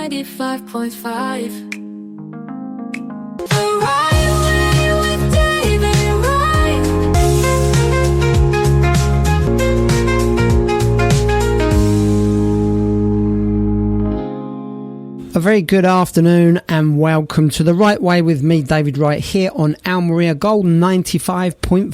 95.5. The Wright Way with David Wright. A very good afternoon and welcome to The Wright Way with me, David Wright, here on Al Maria Gold 95.5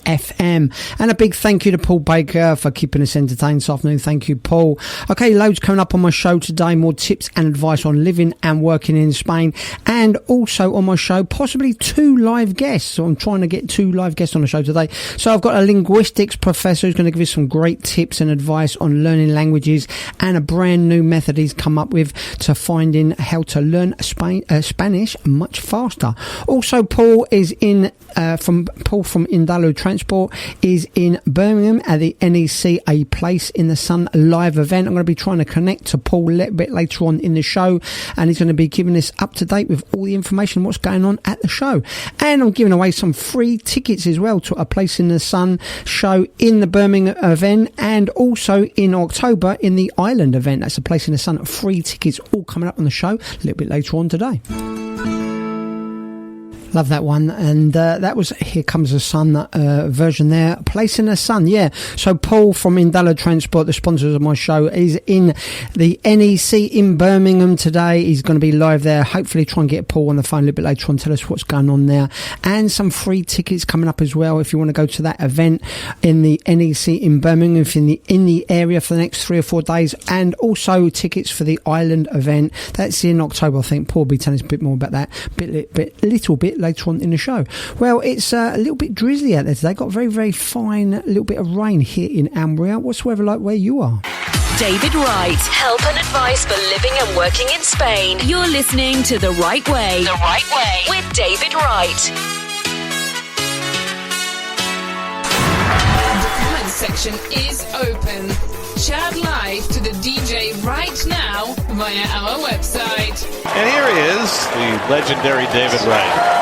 FM. And a big thank you to Paul Baker for keeping us entertained this afternoon. Thank you, Paul. Okay, loads coming up on my show today. More tips and advice on living and working in Spain. And also on my show, possibly 2 live guests. So I'm trying to get 2 live guests on the show today. So I've got a linguistics professor who's going to give us some great tips and advice on learning languages, and a brand new method he's come up with to finding how to learn Spanish much faster. Also, Paul is in from Invaluable Transport is in Birmingham at the NEC A Place in the Sun live event. I'm going to be trying to connect to Paul a little bit later on in the show, and he's going to be giving us up to date with all the information what's going on at the show. And I'm giving away some free tickets as well to A Place in the Sun show in the Birmingham event, and also in October in the Ireland event. That's A Place in the Sun. Free tickets all coming up on the show a little bit later on today. Love that one. And that was Here Comes the Sun version there. Place in the Sun, yeah. So Paul from Invaluable Transport, the sponsors of my show, is in the NEC in Birmingham today. He's going to be live there. Hopefully try and get Paul on the phone a little bit later on, tell us what's going on there. And some free tickets coming up as well if you want to go to that event in the NEC in Birmingham, if you're in the area for the next 3 or 4 days. And also tickets for the Ireland event. That's in October, I think. Paul will be telling us a bit more about that little bit later on in the show. Well, it's a little bit drizzly out there today. Got very, very fine little bit of rain here in Almeria. What's the weather like where you are? David Wright. Help and advice for living and working in Spain. You're listening to The Wright Way. The Wright Way with David Wright. The comment section is open. Chat live to the DJ right now via our website. And here he is, the legendary David Wright.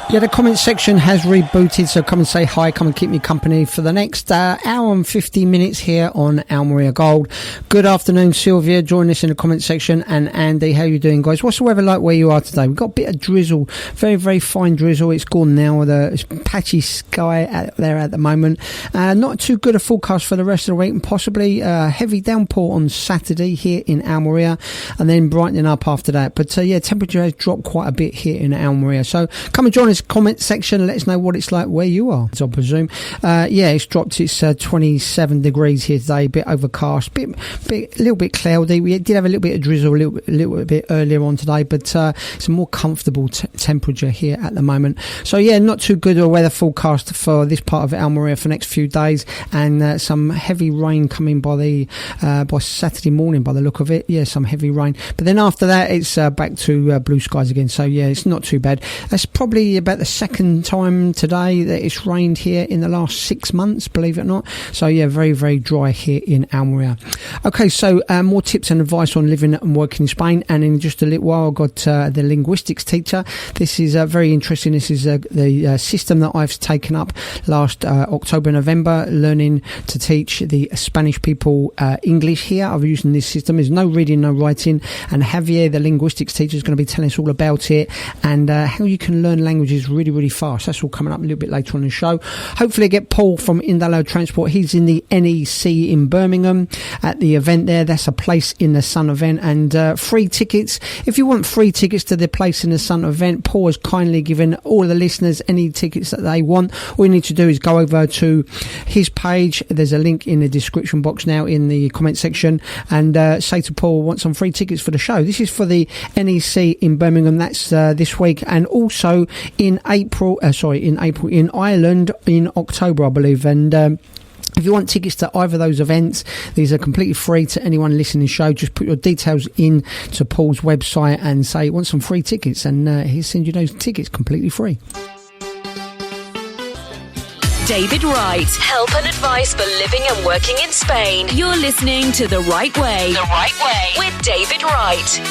Yeah, the comment section has rebooted, so come and say hi, come and keep me company for the next hour and 50 minutes here on Al Maria Gold. Good afternoon, Sylvia. Join us in the comment section. And Andy, how you doing, guys? What's the weather like where you are today? We've got a bit of drizzle, very, very fine drizzle. It's gone now with a patchy sky out there at the moment. Not too good a forecast for the rest of the week, and possibly a heavy downpour on Saturday here in Al Maria, and then brightening up after that. But yeah, temperature has dropped quite a bit here in Al Maria. So come and join us. Comment section, let us know what it's like where you are, I presume. Yeah, it's dropped. It's 27 degrees here today, a bit overcast, a little bit cloudy. We did have a little bit of drizzle a little bit earlier on today, but it's a more comfortable temperature here at the moment. So yeah, not too good a weather forecast for this part of Almeria for the next few days, and some heavy rain coming by Saturday morning by the look of it. Yeah, some heavy rain, but then after that it's back to blue skies again. So yeah, it's not too bad. That's probably about the second time today that it's rained here in the last 6 months, believe it or not. So yeah, very, very dry here in Almeria. Okay, so more tips and advice on living and working in Spain. And in just a little while, I've got the linguistics teacher. This is very interesting. This is the system that I've taken up last October, November, learning to teach the Spanish people English here. I've used this system. There's no reading, no writing. And Javier, the linguistics teacher, is going to be telling us all about it and how you can learn languages really, really fast. That's all coming up a little bit later on in the show. Hopefully I get Paul from Invaluable Transport. He's in the NEC in Birmingham at the event there. That's A Place in the Sun event, and free tickets. If you want free tickets to the Place in the Sun event, Paul has kindly given all the listeners any tickets that they want. All you need to do is go over to his page. There's a link in the description box now in the comment section, and say to Paul, want some free tickets for the show. This is for the NEC in Birmingham. That's this week, and also in Ireland in October, I believe. And if you want tickets to either of those events, these are completely free to anyone listening to the show. Just put your details in to Paul's website and say you want some free tickets, and he'll send you those tickets completely free. David Wright. Help and advice for living and working in Spain. You're listening to The Wright Way. The Wright Way with David Wright.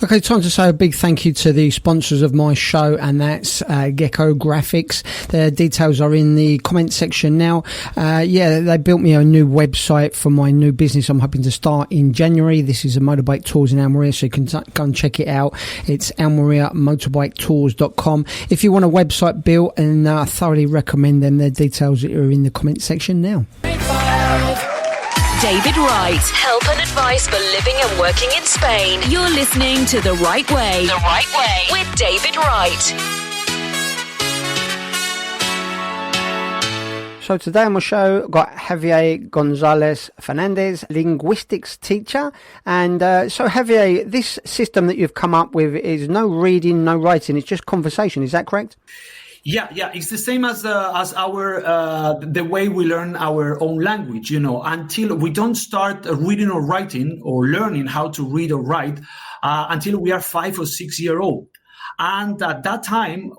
Okay, time to say a big thank you to the sponsors of my show, and that's Gecko Graphics. Their details are in the comment section now. They built me a new website for my new business I'm hoping to start in January. This is a motorbike tours in Almeria, so you can go and check it out. It's almeriamotorbiketours.com. If you want a website built, and I thoroughly recommend them. Their details are in the comment section now. David Wright. Help and advice for living and working in Spain. You're listening to The Right Way. The Right Way with David Wright. So today on my show, I've got Javier Gonzalez Fernandez, linguistics teacher. And so Javier, this system that you've come up with is no reading, no writing. It's just conversation. Is that correct? Yeah, it's the same as our the way we learn our own language. Until we don't start reading or writing or learning how to read or write until we are 5 or 6 years old, and at that time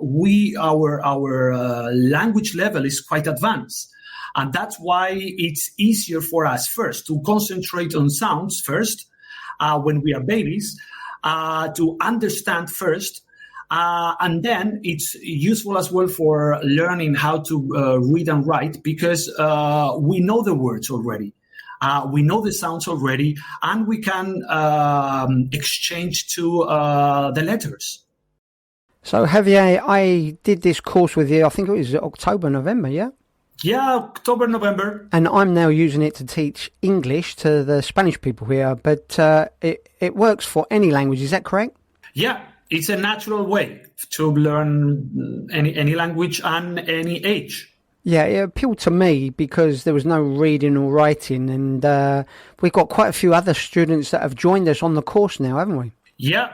our language level is quite advanced, and that's why it's easier for us first to concentrate on sounds first when we are babies, to understand first. And then it's useful as well for learning how to read and write, because we know the words already. We know the sounds already, and we can exchange to the letters. So Javier, I did this course with you, I think it was October, November, yeah? Yeah, October, November. And I'm now using it to teach English to the Spanish people here, but it works for any language, is that correct? Yeah. It's a natural way to learn any language and any age. Yeah, it appealed to me because there was no reading or writing, and we've got quite a few other students that have joined us on the course now, haven't we? Yeah,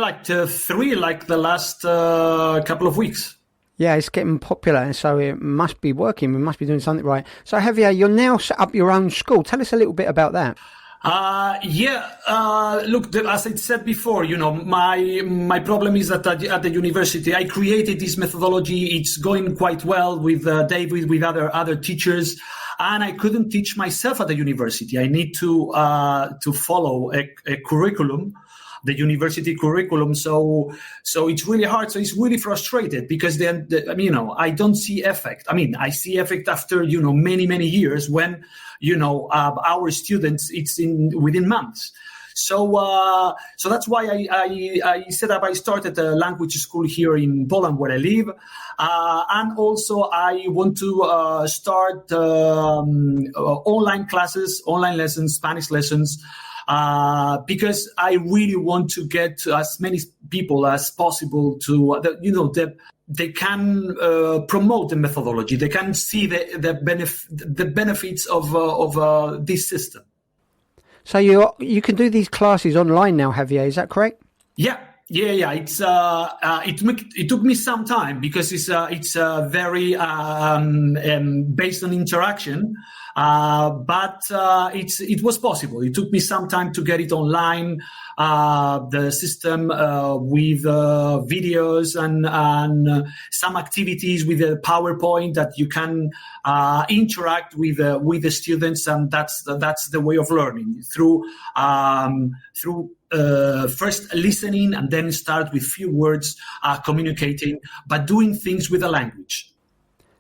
like 3, like the last couple of weeks. Yeah, it's getting popular, so it must be working. We must be doing something right. So Javier, you're now set up your own school. Tell us a little bit about that. Look, as I said before, my problem is that at the university, I created this methodology. It's going quite well with David, with other teachers, and I couldn't teach myself at the university. I need to follow a curriculum, the university curriculum. So it's really hard. So it's really frustrated because then, I don't see effect. I see effect after, many years when, our students, it's within months. So that's why I started a language school here in Poland where I live. And also I want to start online classes, online lessons, Spanish lessons, because I really want to get as many people as possible to, they can promote the methodology. They can see the benefits of this system. So you can do these classes online now, Javier, is that correct? Yeah. It's it took me some time because it's very based on interaction, but it was possible. It took me some time to get it online. The system with videos and some activities with the PowerPoint that you can interact with the students, and that's the way of learning through first listening and then start with few words, communicating, but doing things with the language.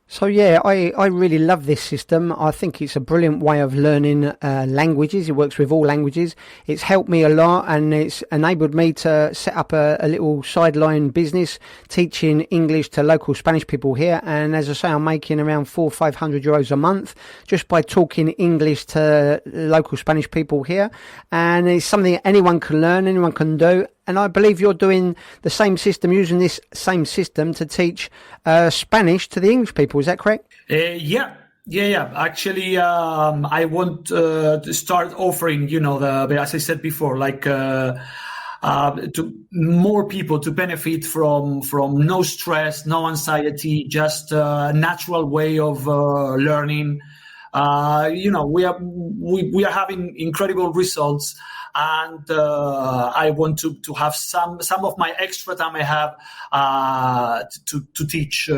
So yeah, I really love this system. I think it's a brilliant way of learning languages. It works with all languages. It's helped me a lot, and it's enabled me to set up a little sideline business teaching English to local Spanish people here. And as I say, I'm making around €400-500 a month just by talking English to local Spanish people here. And it's something anyone can learn, anyone can do. And I believe you're doing the same system, using this same system to teach Spanish to the English people. Is that correct? Yeah. Actually, I want to start offering, as I said before, like to more people to benefit from no stress, no anxiety, just a natural way of learning. We are having incredible results. And I want to have some of my extra time I have to teach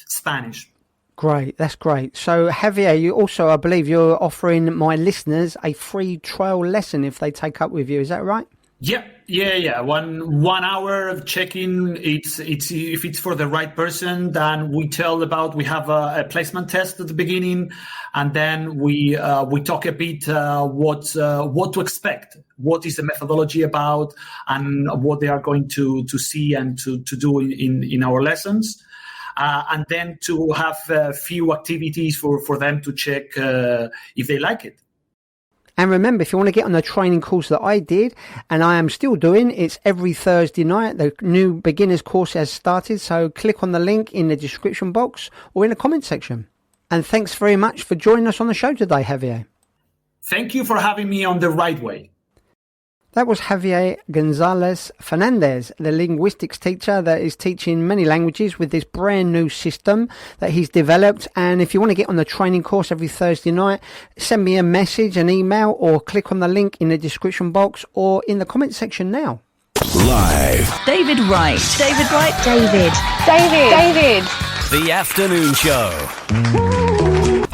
Spanish. Great, that's great. So Javier, you also, I believe, you're offering my listeners a free trial lesson if they take up with you. Is that right? Yeah. 1 hour of checking. It's if it's for the right person, then we have a placement test at the beginning, and then we talk a bit what to expect, what is the methodology about, and what they are going to see and to do in our lessons. And then to have a few activities for them to check if they like it. And remember, if you want to get on the training course that I did, and I am still doing, it's every Thursday night. The new beginners course has started. So click on the link in the description box or in the comment section. And thanks very much for joining us on the show today, Javier. Thank you for having me on the Right Way. That was Javier Gonzalez Fernandez, the linguistics teacher that is teaching many languages with this brand new system that he's developed. And if you want to get on the training course every Thursday night, send me a message, an email, or click on the link in the description box or in the comment section now. Live. David Wright. David Wright. David. The afternoon show.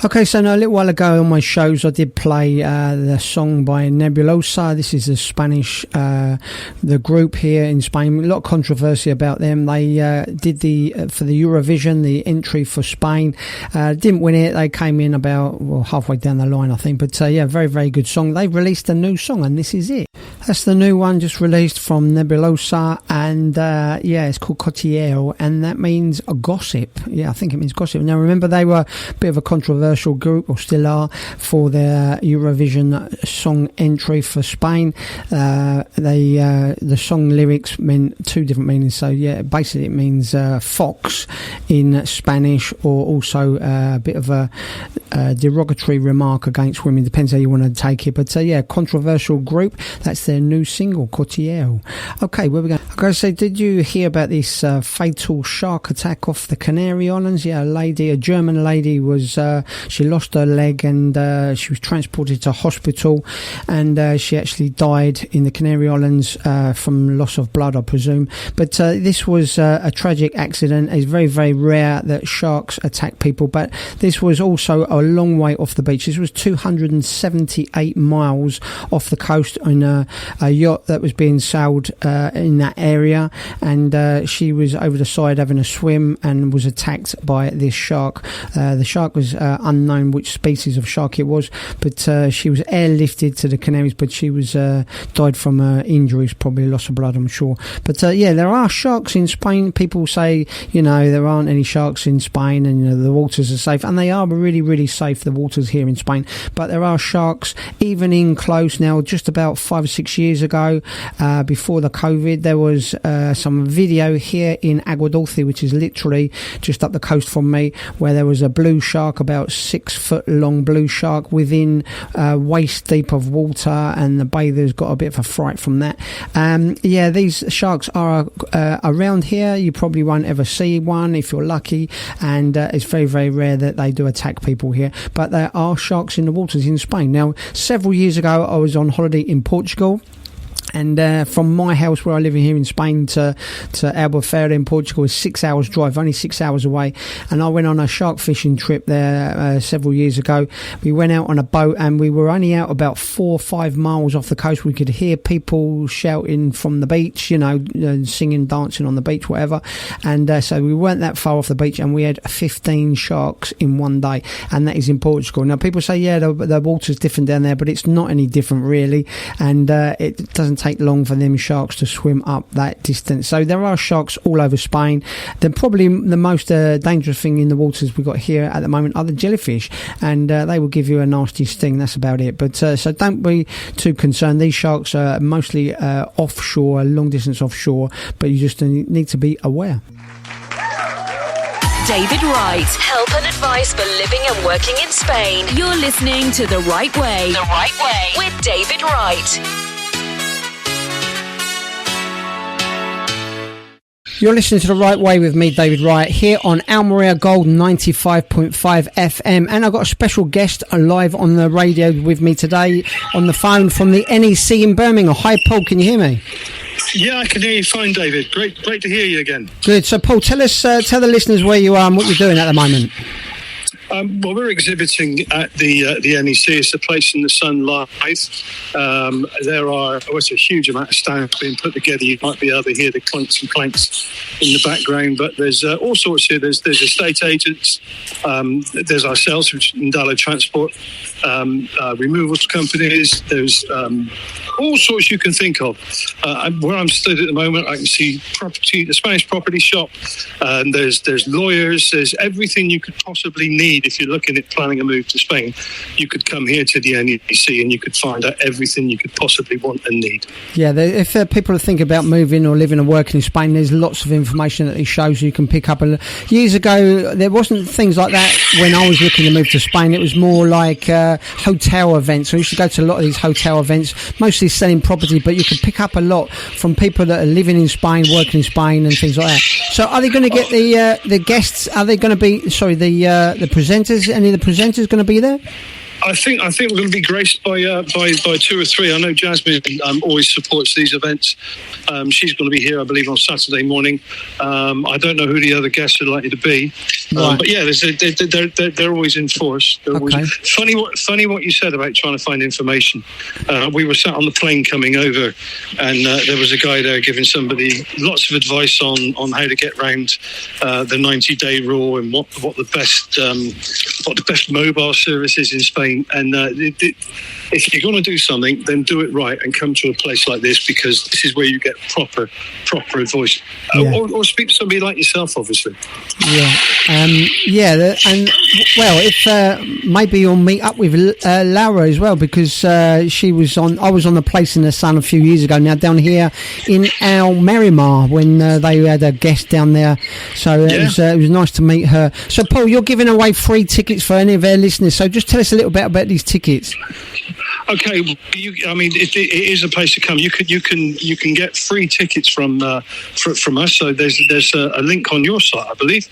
Okay, so now a little while ago on my shows I did play the song by Nebulosa. This is the Spanish, the group here in Spain. A lot of controversy about them. They did for the Eurovision, the entry for Spain. Didn't win it. They came in about halfway down the line, I think. But very, very good song. They've released a new song, and this is it. That's the new one just released from Nebulosa, and it's called Cotilleo, and that means a gossip. Yeah, I think it means gossip. Now remember, they were a bit of a controversial group, or still are, for their Eurovision song entry for Spain. The song lyrics meant two different meanings. So yeah, basically it means fox in Spanish, or also a bit of a derogatory remark against women. Depends how you want to take it. But controversial group. That's their new single, Cotilleo. Okay, where we go? Okay, so did you hear about this fatal shark attack off the Canary Islands? Yeah, a German lady was she lost her leg, and she was transported to hospital, and she actually died in the Canary Islands from loss of blood, I presume. But this was a tragic accident. It's very, very rare that sharks attack people, but this was also a long way off the beach. This was 278 miles off the coast on a yacht that was being sailed in that area, and she was over the side having a swim and was attacked by this shark. The shark was unknown which species of shark it was, but she was airlifted to the Canaries, but she was died from injuries, probably loss of blood, I'm sure. But there are sharks in Spain. People say there aren't any sharks in Spain, and the waters are safe, and they are really, really safe, the waters here in Spain. But there are sharks even in close. Now, just about 5 or 6 years ago, before the COVID, there was some video here in Agua Dulce, which is literally just up the coast from me, where there was a blue shark, about 6 foot long blue shark, within waist deep of water, and the bathers got a bit of a fright from that. These sharks are around here. You probably won't ever see one if you're lucky, and it's very, very rare that they do attack people here. But there are sharks in the waters in Spain. Now, several years ago I was on holiday in Portugal, and from my house where I live here in Spain to Albufeira in Portugal is 6 hours drive, only 6 hours away. And I went on a shark fishing trip there several years ago. We went out on a boat, and we were only out about 4 or 5 miles off the coast. We could hear people shouting from the beach, singing, dancing on the beach, whatever. And so we weren't that far off the beach, and we had 15 sharks in one day, and that is in Portugal. Now, people say, the water's different down there, but it's not any different really, and it doesn't take long for them sharks to swim up that distance. So there are sharks all over Spain. They're probably the most dangerous thing in the waters we've got here at the moment are the jellyfish, and they will give you a nasty sting. That's about it. But so don't be too concerned. These sharks are mostly offshore, long distance offshore, but you just need to be aware. David Wright. Help and advice for living and working in Spain. You're listening to The Right Way. The Right Way with David Wright. You're listening to The Right Way with me, David Wright, here on Almeria Gold 95.5 FM. And I've got a special guest live on the radio with me today on the phone from the NEC in Birmingham. Hi, Paul, can you hear me? Yeah, I can hear you fine, David. Great to hear you again. Good. So, Paul, tell the listeners where you are and what you're doing at the moment. Well, we're exhibiting at the NEC. It's the Place in the Sun Live. It's a huge amount of stands being put together. You might be able to hear the clunks and clanks in the background, but there's all sorts here. There's estate agents, there's ourselves, which is Indalo Transport, removals companies. There's all sorts you can think of. Where I'm stood at the moment, I can see the Spanish property shop. There's lawyers. There's everything you could possibly need if you're looking at planning a move to Spain. You could come here to the NEC and you could find out everything you could possibly want and need. Yeah, if people are thinking about moving or living and working in Spain, there's lots of information that these shows you can pick up. Years ago, there wasn't things like that when I was looking to move to Spain. It was more like hotel events. I used to go to a lot of these hotel events, mostly selling property, but you could pick up a lot from people that are living in Spain, working in Spain and things like that. So are they going to get the guests? Are they going to be, the presenters? Any of the presenters going to be there? I think we're going to be graced by 2 or 3. I know Jasmine always supports these events. She's going to be here, I believe, on Saturday morning. I don't know who the other guests are likely to be, right. But yeah, they're always in force. Okay. Funny what you said about trying to find information. We were sat on the plane coming over, and there was a guy there giving somebody lots of advice on how to get round the 90-day rule and what the best mobile service is in Spain. And if you're going to do something, then do it right and come to a place like this, because this is where you get proper advice. Or speak to somebody like yourself, obviously. If maybe you'll meet up with Laura as well, because I was on the Place in the Sun a few years ago now, down here in Almerimar, when they had a guest down there. So it was nice to meet her. So Paul, you're giving away free tickets for any of our listeners, so just tell us a little bit about these tickets. Okay, it is a place to come. You can get free tickets from us. So there's a link on your site, I believe,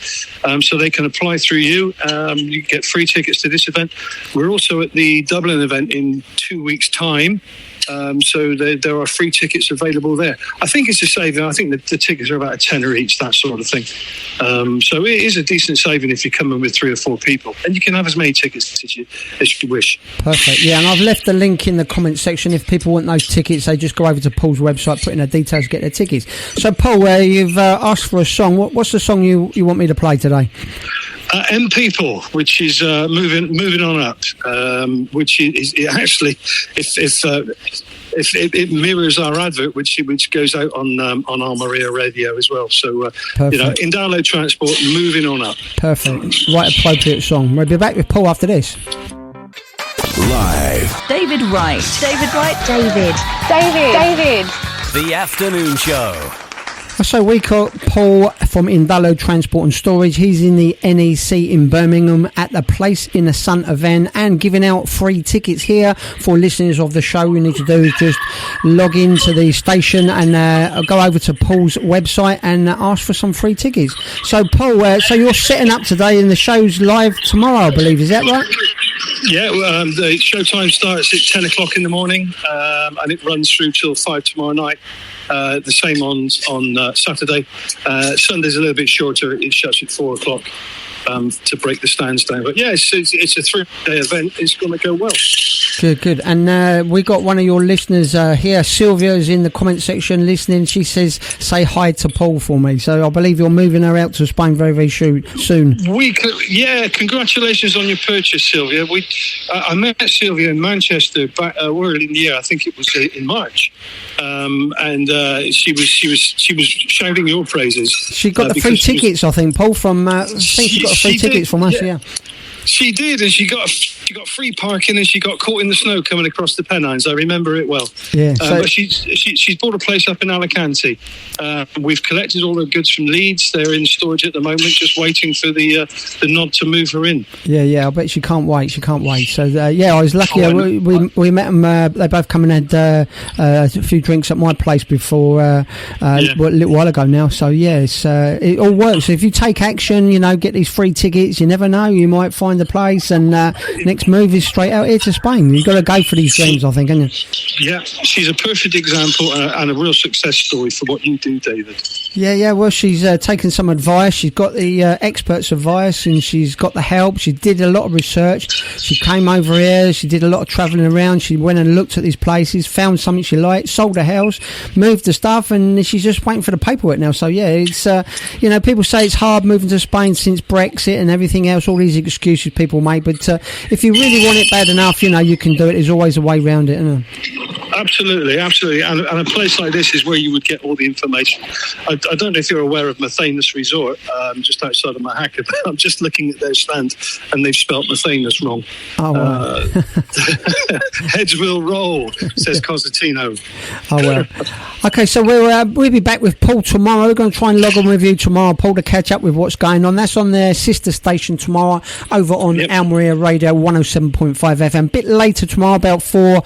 so they can apply through you. You get free tickets to this event. We're also at the Dublin event in 2 weeks' time. So there are free tickets available there. I think it's a saving. I think the tickets are about £10 each, that sort of thing. So it is a decent saving if you're coming with 3 or 4 people, and you can have as many tickets as you wish. Perfect. Yeah, and I've left the link in the comment section. If people want those tickets, they just go over to Paul's website, put in their details, get their tickets. So Paul, you've asked for a song. What's the song you want me to play today? M People, which is moving on up, which is actually, if it mirrors our advert, which goes out on Almeria Radio as well. So Indalo Transport, moving on up. Perfect. Right, appropriate song. We'll be back with Paul after this. Live. David Wright. David. The Afternoon Show. So we got Paul from Indalo Transport and Storage. He's in the NEC in Birmingham at the Place in the Sun event and giving out free tickets here for listeners of the show. All you need to do is just log into the station and go over to Paul's website and ask for some free tickets. So Paul, so you're setting up today and the show's live tomorrow, I believe. Is that right? Yeah, the show time starts at 10 o'clock in the morning and it runs through till 5 tomorrow night. The same on Saturday. Sunday's a little bit shorter. It shuts at 4 o'clock to break the stands down. But yeah, it's a 3-day event. It's going to go well. Good. And we got one of your listeners here. Sylvia is in the comment section listening. She says, say hi to Paul for me. So I believe you're moving her out to Spain very, very soon. Congratulations on your purchase, Sylvia. I met Sylvia in Manchester back early in the year. I think it was in March. And she was shouting your praises. She got the free tickets, I think, Paul, from... I think she got free tickets from us, yeah. She did, and she got free parking, and she got caught in the snow coming across the Pennines. I remember it well. Yeah. But she's bought a place up in Alicante. We've collected all her goods from Leeds. They're in storage at the moment, just waiting for the nod to move her in. Yeah. I bet she can't wait. So I was lucky. We met them. They both come and had a few drinks at my place before a little while ago now. So it all works. So if you take action, get these free tickets. You never know. You might find the place, and next move is straight out here to Spain. You've got to go for these dreams, I think, haven't you? Yeah, she's a perfect example and a real success story for what you do, David. Yeah. Well, she's taken some advice. She's got the experts' advice, and she's got the help. She did a lot of research. She came over here. She did a lot of travelling around. She went and looked at these places, found something she liked, sold her house, moved the stuff, and she's just waiting for the paperwork now. So yeah, it's people say it's hard moving to Spain since Brexit and everything else. All these excuses people make, but if you really want it bad enough, you can do it. There's always a way around it, isn't there? Absolutely. And a place like this is where you would get all the information. I don't know if you're aware of Methanus Resort, just outside of Mahaka, but I'm just looking at their stand and they've spelt Methanus wrong. Oh, well. Heads will roll, says Constantino. Oh, well. Okay, so we'll be back with Paul tomorrow. We're going to try and log on with you tomorrow, Paul, to catch up with what's going on. That's on their sister station tomorrow over on Almeria Radio 107.5 FM. A bit later tomorrow, about 4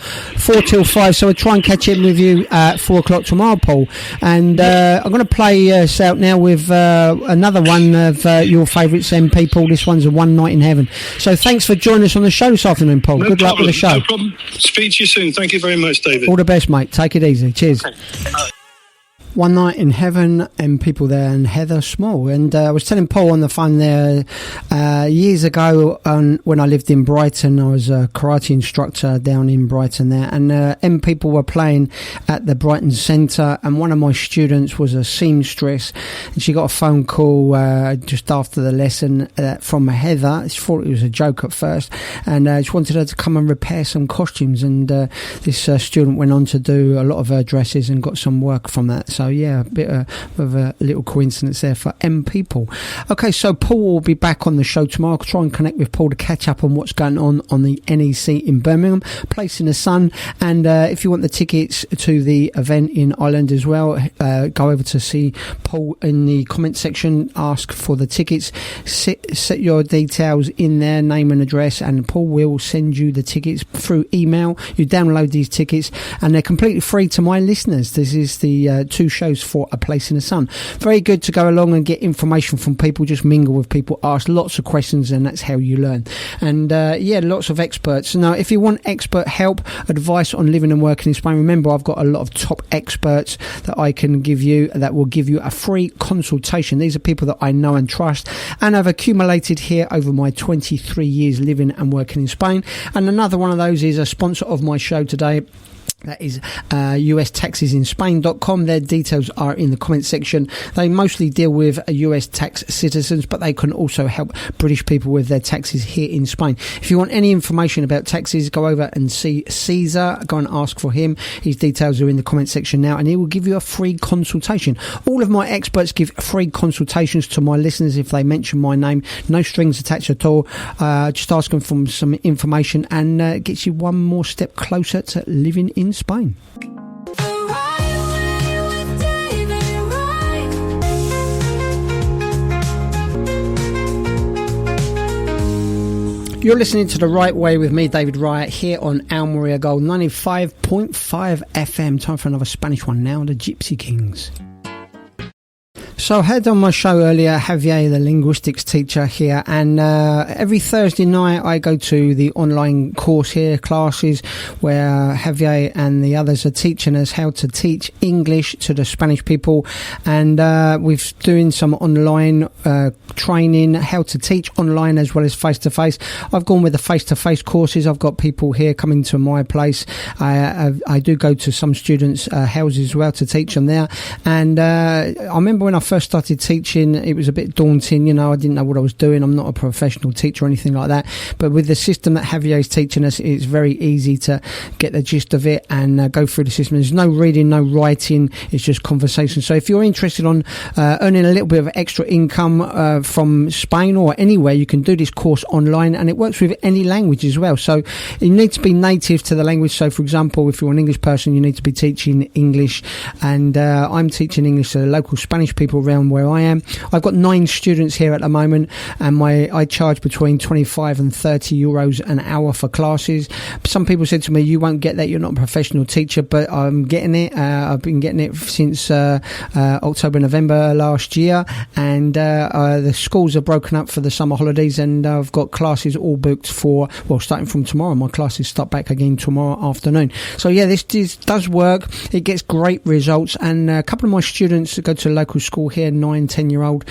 till 5. So we'll try and catch in with you at 4 o'clock tomorrow, Paul. And I'm going to play us out now with another one of your favourites, MP, Paul. This one's a One Night in Heaven. So thanks for joining us on the show this afternoon, Paul. Good luck with the show. No problem. Speak to you soon. Thank you very much, David. All the best, mate. Take it easy. Cheers. One Night in Heaven, and people there, and Heather Small. And I was telling Paul on the phone there years ago when I lived in Brighton. I was a karate instructor down in Brighton there, and people were playing at the Brighton Centre, and one of my students was a seamstress, and she got a phone call just after the lesson from Heather. She thought it was a joke at first, and she wanted her to come and repair some costumes, and this student went on to do a lot of her dresses and got some work from that. So yeah, a bit of a little coincidence there for people. Okay, so Paul will be back on the show tomorrow. I'll try and connect with Paul to catch up on what's going on the NEC in Birmingham, Place in the Sun. And if you want the tickets to the event in Ireland as well, go over to see Paul in the comment section, ask for the tickets, set your details in there, name and address, and Paul will send you the tickets through email. You download these tickets and they're completely free to my listeners. This is the 2 shows for A Place in the Sun. Very good to go along and get information from people, just mingle with people, ask lots of questions, and that's how you learn. And lots of experts. Now, if you want expert help, advice on living and working in Spain, remember I've got a lot of top experts that I can give you that will give you a free consultation. These are people that I know and trust and I've accumulated here over my 23 years living and working in Spain. And another one of those is a sponsor of my show today. That is USTaxesInSpain.com. Their details are in the comment section. They mostly deal with US tax citizens, but they can also help British people with their taxes here in Spain. If you want any information about taxes, go over and see Caesar. Go and ask for him. His details are in the comment section now, and he will give you a free consultation. All of my experts give free consultations to my listeners if they mention my name. No strings attached at all. Just ask them for some information, and gets you one more step closer to living in Spain. You're listening to The Right Way with me, David Wright, here on Almeria Gold 95.5 FM. Time for another Spanish one now, the Gypsy Kings. So I had on my show earlier Javier, the linguistics teacher here, and every Thursday night I go to the online course here, classes, where Javier and the others are teaching us how to teach English to the Spanish people, and we're doing some online training, how to teach online as well as face-to-face. I've gone with the face-to-face courses. I've got people here coming to my place. I do go to some students' houses as well to teach them there, and I remember when I first started teaching, it was a bit daunting. I didn't know what I was doing. I'm not a professional teacher or anything like that, but with the system that Javier is teaching us, it's very easy to get the gist of it and go through the system. There's no reading, no writing, it's just conversation. So if you're interested on earning a little bit of extra income from Spain or anywhere, you can do this course online, and it works with any language as well. So you need to be native to the language. So for example, if you're an English person, you need to be teaching English, and I'm teaching English to the local Spanish people people around where I am. I've got 9 students here at the moment, and I charge between 25 and 30 euros an hour for classes. Some people said to me, you won't get that, you're not a professional teacher, but I'm getting it. I've been getting it since October, November last year, and the schools are broken up for the summer holidays, and I've got classes all booked for, well, starting from tomorrow. My classes start back again tomorrow afternoon. So yeah, this does work. It gets great results, and a couple of my students go to a local school here, 9-10-year-old,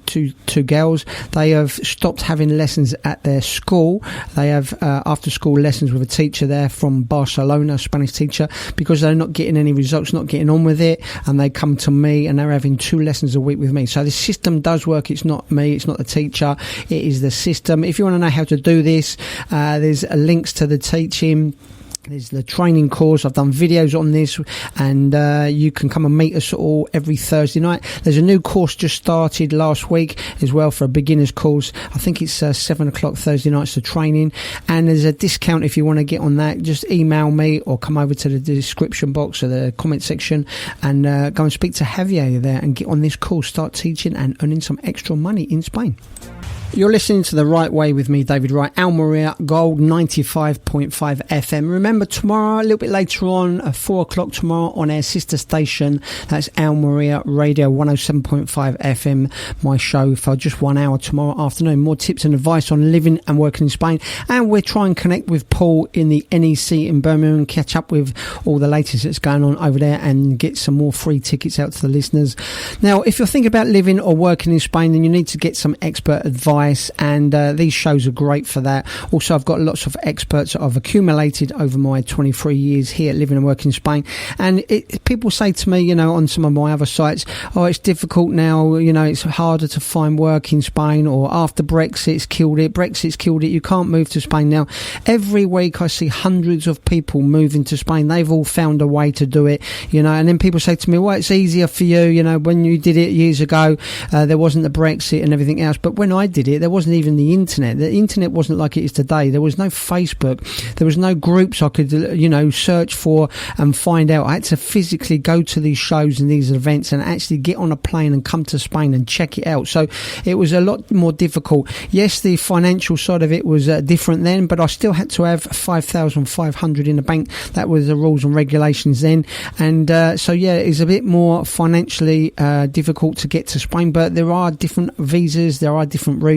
two girls. They have stopped having lessons at their school. They have after school lessons with a teacher there from Barcelona, a Spanish teacher, because they're not getting any results, not getting on with it, and they come to me and they're having 2 lessons a week with me. So the system does work. It's not me, it's not the teacher, it is the system. If you want to know how to do this, there's links to the teaching. There's the training course. I've done videos on this, and you can come and meet us all every Thursday night. There's a new course just started last week as well for a beginner's course. I think it's 7 o'clock Thursday nights for training, and there's a discount if you want to get on that. Just email me or come over to the description box or the comment section and go and speak to Javier there and get on this course, start teaching and earning some extra money in Spain. You're listening to The Right Way with me, David Wright, Almeria Gold 95.5 FM. Remember, tomorrow, a little bit later on, at 4 o'clock tomorrow on our sister station, that's Almeria Radio 107.5 FM, my show for just 1 hour tomorrow afternoon. More tips and advice on living and working in Spain. And we're trying to connect with Paul in the NEC in Birmingham and catch up with all the latest that's going on over there and get some more free tickets out to the listeners. Now, if you're thinking about living or working in Spain, then you need to get some expert advice, and these shows are great for that. Also, I've got lots of experts that I've accumulated over my 23 years here living and working in Spain, and people say to me, on some of my other sites, oh, it's difficult now, it's harder to find work in Spain, or after Brexit's killed it, you can't move to Spain now. Every week I see hundreds of people moving to Spain. They've all found a way to do it, and then people say to me, well, it's easier for you, when you did it years ago, there wasn't the Brexit and everything else. But when I did it, there wasn't even the internet. The internet wasn't like it is today. There was no Facebook. There was no groups I could, search for and find out. I had to physically go to these shows and these events and actually get on a plane and come to Spain and check it out. So it was a lot more difficult. Yes, the financial side of it was different then, but I still had to have 5,500 in the bank. That was the rules and regulations then. And so, yeah, it's a bit more financially difficult to get to Spain, but there are different visas, there are different routes.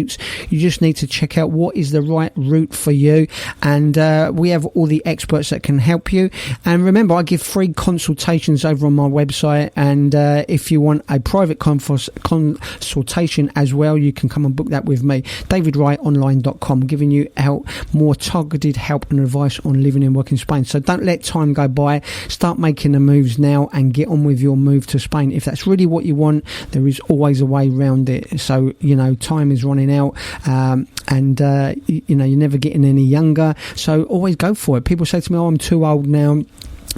You just need to check out what is the right route for you, and we have all the experts that can help you. And remember, I give free consultations over on my website, and if you want a private consultation as well, you can come and book that with me, davidwrightonline.com, giving you more targeted help and advice on living and working in Spain. So don't let time go by. Start making the moves now and get on with your move to Spain. If that's really what you want, there is always a way around it. So time is running out, and you're never getting any younger, so always go for it. People say to me, oh, I'm too old now,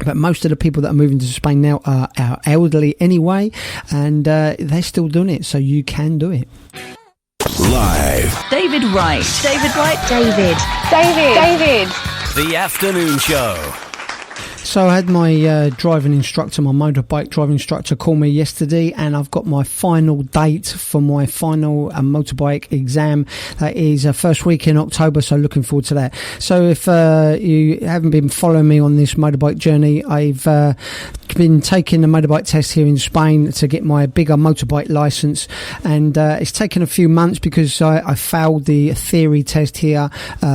but most of the people that are moving to Spain now are elderly anyway, and they're still doing it, so you can do it. Live. David Wright. David Wright. David. The Afternoon Show. So I had my driving instructor, my motorbike driving instructor, call me yesterday, and I've got my final date for my final motorbike exam. That is first week in October, so looking forward to that. So if you haven't been following me on this motorbike journey, I've been taking the motorbike test here in Spain to get my bigger motorbike license, and it's taken a few months because I failed the theory test here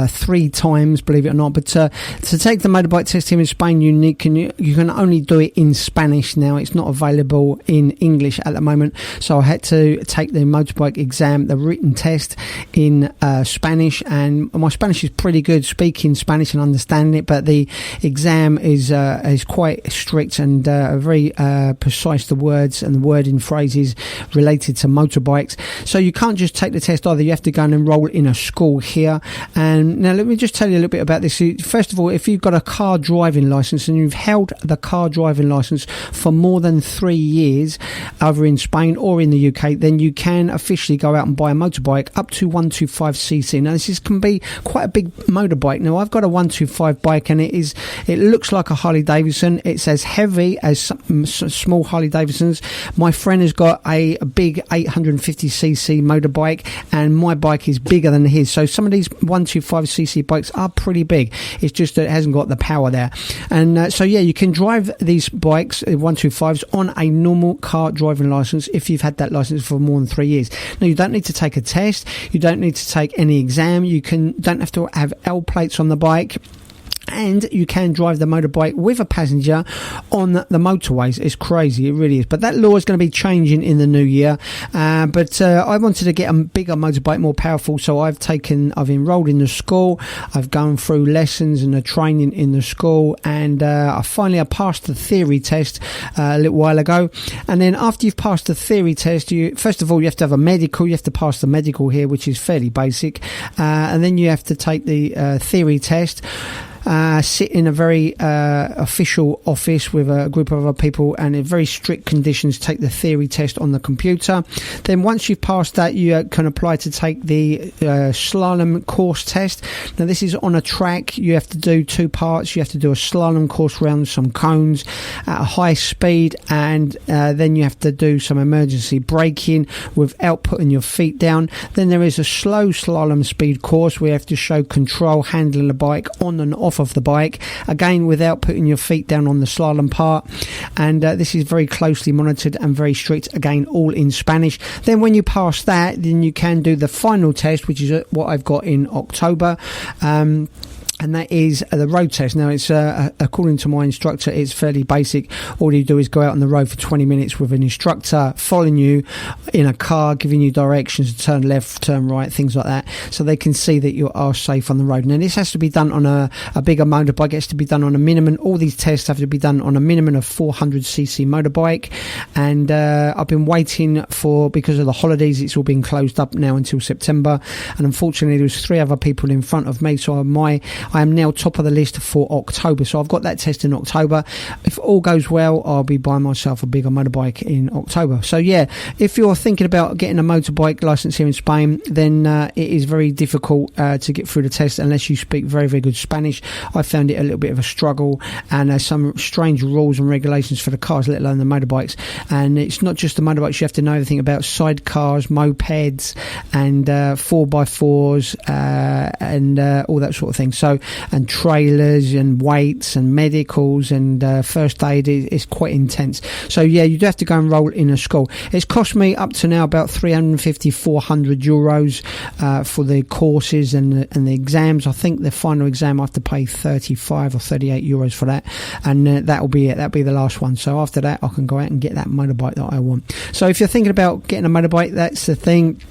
3 times, believe it or not. But to take the motorbike test here in Spain, you can only do it in Spanish now. It's not available in English at the moment, so I had to take the motorbike exam, the written test, in Spanish, and my Spanish is pretty good, speaking Spanish and understanding it, but the exam is quite strict and very precise, the words and the wording phrases related to motorbikes. So you can't just take the test either, you have to go and enroll in a school here. And now let me just tell you a little bit about this. First of all, if you've got a car driving license, licence and you've held the car driving licence for more than 3 years, either in Spain or in the UK, then you can officially go out and buy a motorbike up to 125cc. Now this can be quite a big motorbike. Now I've got a 125 bike and it looks like a Harley Davidson. It's as heavy as some small Harley Davidsons. My friend has got a big 850cc motorbike and my bike is bigger than his. So some of these 125cc bikes are pretty big. It's just that it hasn't got the power there. And so yeah, you can drive these bikes, 125s, on a normal car driving licence if you've had that licence for more than 3 years. Now you don't need to take a test. You don't need to take any exam. You don't have to have L plates on the bike. And you can drive the motorbike with a passenger on the motorways. It's crazy, it really is. But that law is going to be changing in the new year. But I wanted to get a bigger motorbike, more powerful. So I've enrolled in the school. I've gone through lessons and the training in the school. And I passed the theory test a little while ago. And then after you've passed the theory test, first of all, you have to have a medical. You have to pass the medical here, which is fairly basic. And then you have to take the theory test. Sit in a very official office with a group of other people and in very strict conditions take the theory test on the computer. Then once you've passed that, you can apply to take the slalom course test. Now this is on a track. You have to do 2 parts. You have to do a slalom course around some cones at a high speed, and then you have to do some emergency braking without putting your feet down. Then there is a slow slalom speed course where you have to show control handling the bike on and off of the bike, again without putting your feet down on the slalom part. And this is very closely monitored and very strict, again all in Spanish. Then when you pass that, then you can do the final test, which is what I've got in October. And that is the road test. Now, it's according to my instructor, it's fairly basic. All you do is go out on the road for 20 minutes with an instructor following you in a car, giving you directions to turn left, turn right, things like that, so they can see that you are safe on the road. Now, this has to be done on a bigger motorbike. It has to be done on a minimum. All these tests have to be done on a minimum of 400cc motorbike. And I've been waiting because of the holidays, it's all been closed up now until September. And unfortunately, there was 3 other people in front of me, so I am now top of the list for October. So I've got that test in October. If all goes well, I'll be buying myself a bigger motorbike in October. So yeah, if you're thinking about getting a motorbike license here in Spain, then it is very difficult to get through the test unless you speak very, very good Spanish. I found it a little bit of a struggle, and there's some strange rules and regulations for the cars, let alone the motorbikes. And it's not just the motorbikes. You have to know everything about sidecars, mopeds, and 4x4s, and all that sort of thing. So, and trailers and weights and medicals and first aid is quite intense. So yeah, you do have to go and enroll in a school. It's cost me up to now about 350-400 euros for the courses and the exams. I think the final exam I have to pay 35 or 38 euros for that, and that'll be it. That'll be the last one. So after that, I can go out and get that motorbike that I want. So if you're thinking about getting a motorbike, that's the thing.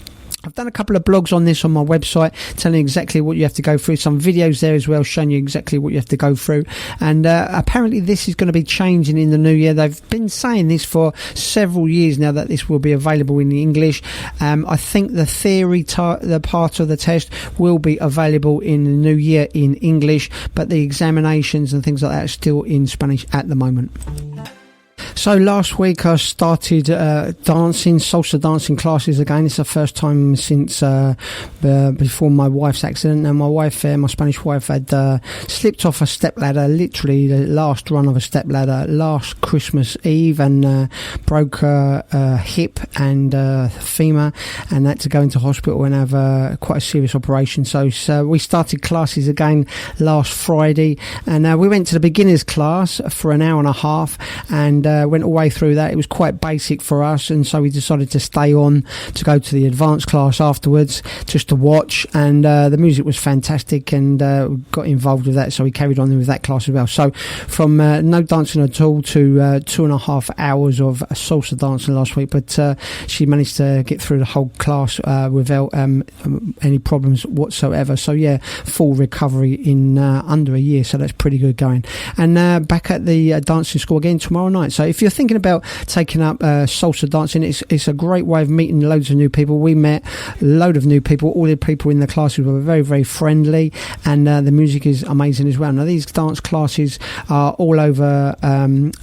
I've done a couple of blogs on this on my website telling you exactly what you have to go through. Some videos there as well showing you exactly what you have to go through. And apparently this is going to be changing in the new year. They've been saying this for several years now, that this will be available in English. I think the theory the part of the test will be available in the new year in English, but the examinations and things like that are still in Spanish at the moment. So last week I started salsa dancing classes again. It's the first time since before my wife's accident. And my wife, my Spanish wife, had slipped off a stepladder, literally the last run of a stepladder, last Christmas Eve, and broke her hip and femur, and had to go into hospital and have quite a serious operation. So we started classes again last Friday, and we went to the beginners class for an hour and a half, and went all the way through that. It was quite basic for us, and so we decided to stay on to go to the advanced class afterwards just to watch, and the music was fantastic, and got involved with that, so we carried on with that class as well. So from no dancing at all to 2.5 hours of salsa dancing last week, but she managed to get through the whole class without any problems whatsoever. So yeah, full recovery in under a year, so that's pretty good going. And back at the dancing school again tomorrow night. So if you're thinking about taking up salsa dancing, it's a great way of meeting loads of new people. We met a load of new people. All the people in the classes were very, very friendly, and the music is amazing as well. Now, these dance classes are all over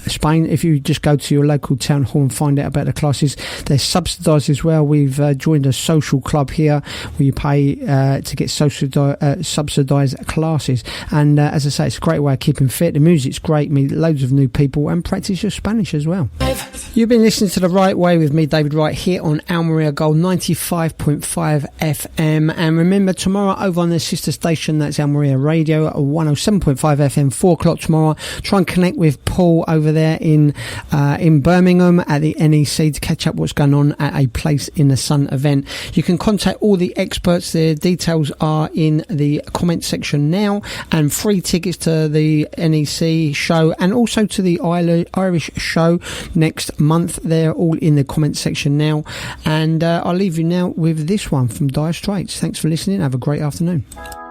Spain. If you just go to your local town hall and find out about the classes, they're subsidised as well. We've joined a social club here where you pay to get subsidised classes, and as I say, it's a great way of keeping fit. The music's great, meet loads of new people, and practice your Spanish as well. You've been listening to The Right Way with me, David Wright, here on Almeria Gold 95.5 FM. And remember, tomorrow over on the sister station, that's Almeria Radio at 107.5 FM, 4 o'clock tomorrow. Try and connect with Paul over there in Birmingham at the NEC to catch up what's going on at a Place in the Sun event. You can contact all the experts. Their details are in the comment section now, and free tickets to the NEC show and also to the Irish show next month. They're all in the comment section now, and I'll leave you now with this one from Dire Straits. Thanks for listening. Have a great afternoon.